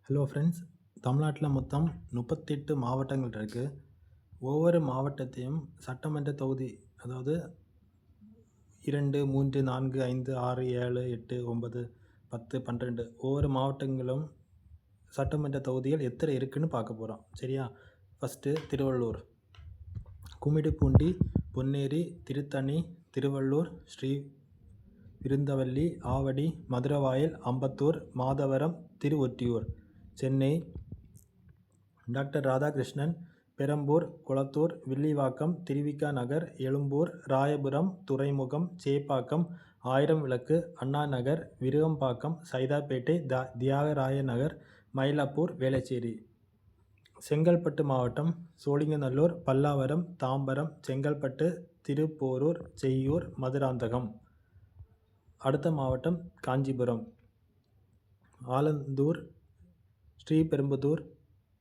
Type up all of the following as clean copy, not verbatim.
Hello friends, தமிழ்நாட்டில் மொத்தம் 38 மாவட்டங்கள் இருக்குது. ஒவ்வொரு மாவட்டத்தையும் சட்டமன்ற தொகுதி, அதாவது 2, 3, 4, 5, 6, 7, 8, 9, 10, 12 ஒவ்வொரு மாவட்டங்களும் சட்டமன்ற தொகுதிகள் எத்தனை இருக்குன்னு பார்க்க போகிறோம். சரியா? ஃபஸ்ட்டு திருவள்ளூர், கும்மிடிப்பூண்டி, பொன்னேரி, திருத்தணி, திருவள்ளூர், ஸ்ரீவிருந்தவல்லி, ஆவடி, மதுரவாயல், அம்பத்தூர், மாதவரம், திருவொற்றியூர். சென்னை டாக்டர் ராதாகிருஷ்ணன், பெரம்பூர், கொளத்தூர், வில்லிவாக்கம், திருவிக நகர், எழும்பூர், ராயபுரம், துறைமுகம், சேப்பாக்கம், ஆயிரம் விளக்கு, அண்ணா நகர், விருகம்பாக்கம், சைதாப்பேட்டை, தியாகராய நகர், மயிலாப்பூர், வேளச்சேரி. செங்கல்பட்டு மாவட்டம் சோழிங்கநல்லூர், பல்லாவரம், தாம்பரம், செங்கல்பட்டு, திருப்போரூர், செய்யூர், மதுராந்தகம். அடுத்த மாவட்டம் காஞ்சிபுரம், ஆலந்தூர், ஸ்ரீபெரும்புதூர்,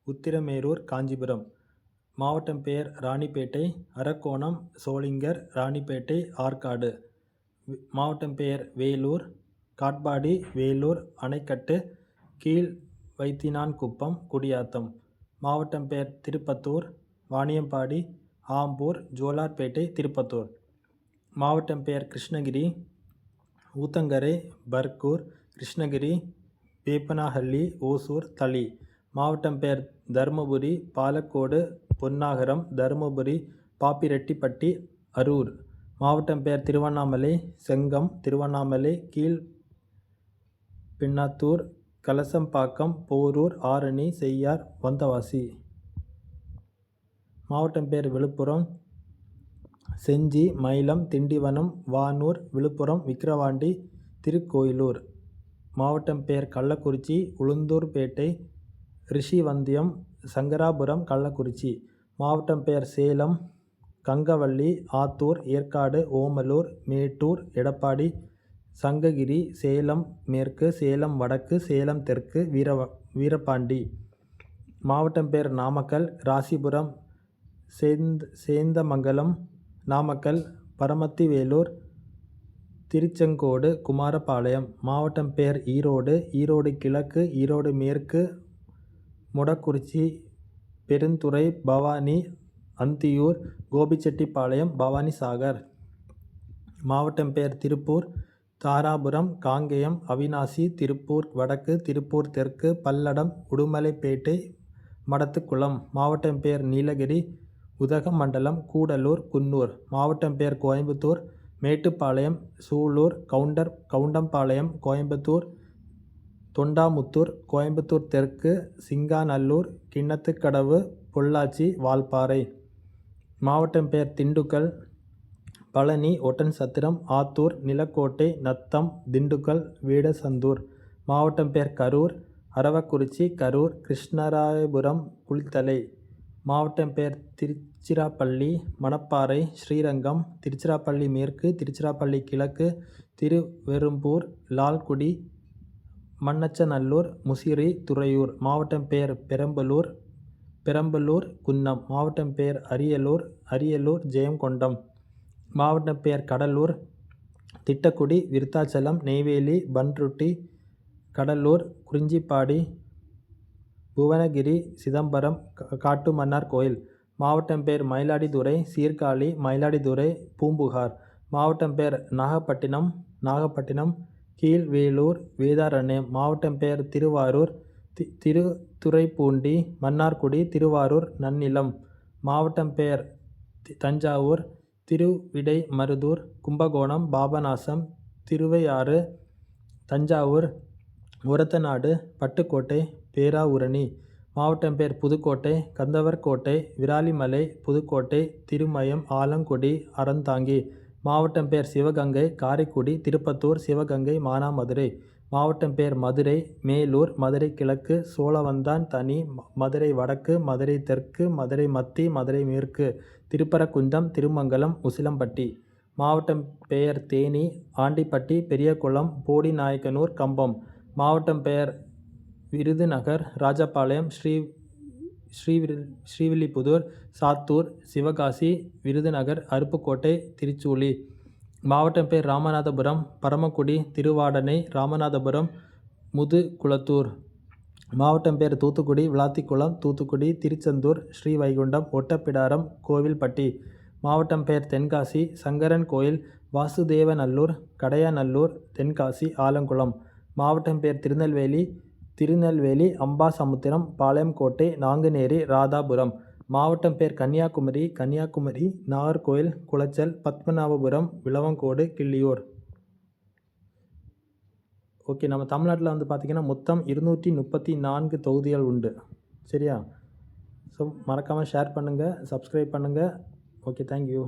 உத்திரமேரூர், காஞ்சிபுரம். மாவட்டம் பெயர் ராணிப்பேட்டை, அரக்கோணம், சோளிங்கர், ராணிப்பேட்டை, ஆற்காடு. மாவட்டம் பெயர் வேலூர், காட்பாடி, வேலூர், அணைக்கட்டு, கீழ் வைத்தினான்குப்பம், குடியாத்தம். மாவட்டம் பெயர் திருப்பத்தூர், வாணியம்பாடி, ஆம்பூர், ஜோலார்பேட்டை, திருப்பத்தூர். மாவட்டம் பெயர் கிருஷ்ணகிரி, ஊத்தங்கரை, பர்கூர், கிருஷ்ணகிரி, வேப்பனஹள்ளி, ஓசூர், தளி. மாவட்டம் பெயர் தருமபுரி, பாலக்கோடு, பொன்னாகரம், தருமபுரி, பாப்பிரெட்டிப்பட்டி, அரூர். மாவட்டம் பெயர் திருவண்ணாமலை, செங்கம், திருவண்ணாமலை, கீழ் பின்னத்தூர், கலசம்பாக்கம், போரூர், ஆரணி, செய்யார், வந்தவாசி. மாவட்டம் பெயர் விழுப்புரம், செஞ்சி, மயிலம், திண்டிவனம், வானூர், விழுப்புரம், விக்கிரவாண்டி, திருக்கோயிலூர். மாவட்டம் பெயர் கள்ளக்குறிச்சி, உளுந்தூர்பேட்டை, ரிஷிவந்தியம், சங்கராபுரம், கள்ளக்குறிச்சி. மாவட்டம் பெயர் சேலம், கங்கவள்ளி, ஆத்தூர், ஏற்காடு, ஓமலூர், மேட்டூர், எடப்பாடி, சங்ககிரி, சேலம் மேற்கு, சேலம் வடக்கு, சேலம் தெற்கு, வீரபாண்டி. மாவட்டம் பெயர் நாமக்கல், ராசிபுரம், சேந்தமங்கலம், நாமக்கல், பரமத்திவேலூர், திருச்செங்கோடு, குமாரபாளையம். மாவட்டம் பெயர் ஈரோடு, ஈரோடு கிழக்கு, ஈரோடு மேற்கு, மொடக்குறிச்சி, பெருந்துறை, பவானி, அந்தியூர், கோபிச்செட்டிப்பாளையம், பவானிசாகர். மாவட்டம் பெயர் திருப்பூர், தாராபுரம், காங்கேயம், அவிநாசி, திருப்பூர் வடக்கு, திருப்பூர் தெற்கு, பல்லடம், உடுமலைப்பேட்டை, மடத்துக்குளம். மாவட்டம் பெயர் நீலகிரி, உதகமண்டலம், கூடலூர், குன்னூர். மாவட்டம் பெயர் கோயம்புத்தூர், மேட்டுப்பாளையம், சூலூர், கவுண்டம்பாளையம், கோயம்புத்தூர், தொண்டாமுத்தூர், கோயம்புத்தூர் தெற்கு, சிங்காநல்லூர், கிணத்துக்கடவு, பொள்ளாச்சி, வால்பாறை. மாவட்டம் பெயர் திண்டுக்கல், பழனி, ஒட்டன்சத்திரம், ஆத்தூர், நிலக்கோட்டை, நத்தம், திண்டுக்கல், வேடசந்தூர். மாவட்டம் பெயர் கரூர், அரவக்குறிச்சி, கரூர், கிருஷ்ணராயபுரம், குளித்தலை. மாவட்டம் பெயர் திருச்சிராப்பள்ளி, மணப்பாறை, ஸ்ரீரங்கம், திருச்சிராப்பள்ளி மேற்கு, திருச்சிராப்பள்ளி கிழக்கு, திருவெறும்பூர், லால்குடி, மண்ணச்சநல்லூர், முசிறி, துறையூர். மாவட்டம் பெயர் பெரம்பலூர், குன்னம். மாவட்டம் பெயர் அரியலூர், ஜெயங்கொண்டம். மாவட்டம் பெயர் கடலூர், திட்டக்குடி, விருத்தாச்சலம், நெய்வேலி, பண்ருட்டி, கடலூர், குறிஞ்சிப்பாடி, புவனகிரி, சிதம்பரம், காட்டுமன்னார் கோயில். மாவட்டம் பெயர் மயிலாடுதுறை, சீர்காழி, மயிலாடுதுறை, பூம்புகார். மாவட்டம் பெயர் நாகப்பட்டினம், கீழ்வேளூர், வேதாரண்யம். மாவட்டம் பெயர் திருவாரூர், திருத்துறைப்பூண்டி, மன்னார்குடி, திருவாரூர், நன்னிலம். மாவட்டம் பெயர் தஞ்சாவூர், திருவிடைமருதூர், கும்பகோணம், பாபநாசம், திருவையாறு, தஞ்சாவூர், ஒரத்தநாடு, பட்டுக்கோட்டை, பேராவூரணி. மாவட்டம் பெயர் புதுக்கோட்டை, கந்தவர்கோட்டை, விராலிமலை, புதுக்கோட்டை, திருமயம், ஆலங்குடி, அறந்தாங்கி. மாவட்டம் பெயர் சிவகங்கை, காரைக்குடி, திருப்பத்தூர், சிவகங்கை, மானாமதுரை. மாவட்டம் பெயர் மதுரை, மேலூர், மதுரை கிழக்கு, சோழவந்தான், தனி, மதுரை வடக்கு, மதுரை தெற்கு, மதுரை மத்தி, மதுரை மேற்கு, திருப்பரங்குன்றம், திருமங்கலம், உசிலம்பட்டி. மாவட்டம் பெயர் தேனி, ஆண்டிப்பட்டி, பெரியகுளம், போடிநாயக்கனூர், கம்பம். மாவட்டம் பெயர் விருதுநகர், ராஜபாளையம், ஸ்ரீவில்லிபுத்தூர், சாத்தூர், சிவகாசி, விருதுநகர், அருப்புக்கோட்டை, திருச்சூழி. மாவட்டம் பெயர் ராமநாதபுரம், பரமக்குடி, திருவாடனை, ராமநாதபுரம், முதுகுளத்தூர். மாவட்டம் பேர் தூத்துக்குடி, விளாத்திக்குளம், தூத்துக்குடி, திருச்செந்தூர், ஸ்ரீவைகுண்டம், ஒட்டப்பிடாரம், கோவில்பட்டி. மாவட்டம் பெயர் தென்காசி, சங்கரன் கோயில், வாசுதேவநல்லூர், கடையநல்லூர், தென்காசி, ஆலங்குளம். மாவட்டம் பேர் திருநெல்வேலி, அம்பாசமுத்திரம், பாளையங்கோட்டை, நாங்குநேரி, ராதாபுரம். மாவட்டம் பேர் கன்னியாகுமரி, நாகர்கோயில், குளச்சல், பத்மநாபபுரம், விளவங்கோடு, கிள்ளியூர். ஓகே, நம்ம தமிழ்நாட்டில் வந்து பார்த்திங்கன்னா மொத்தம் 234 தொகுதிகள் உண்டு. சரியா? ஸோ மறக்காமல் ஷேர் பண்ணுங்கள், சப்ஸ்கிரைப் பண்ணுங்கள். Okay, thank you.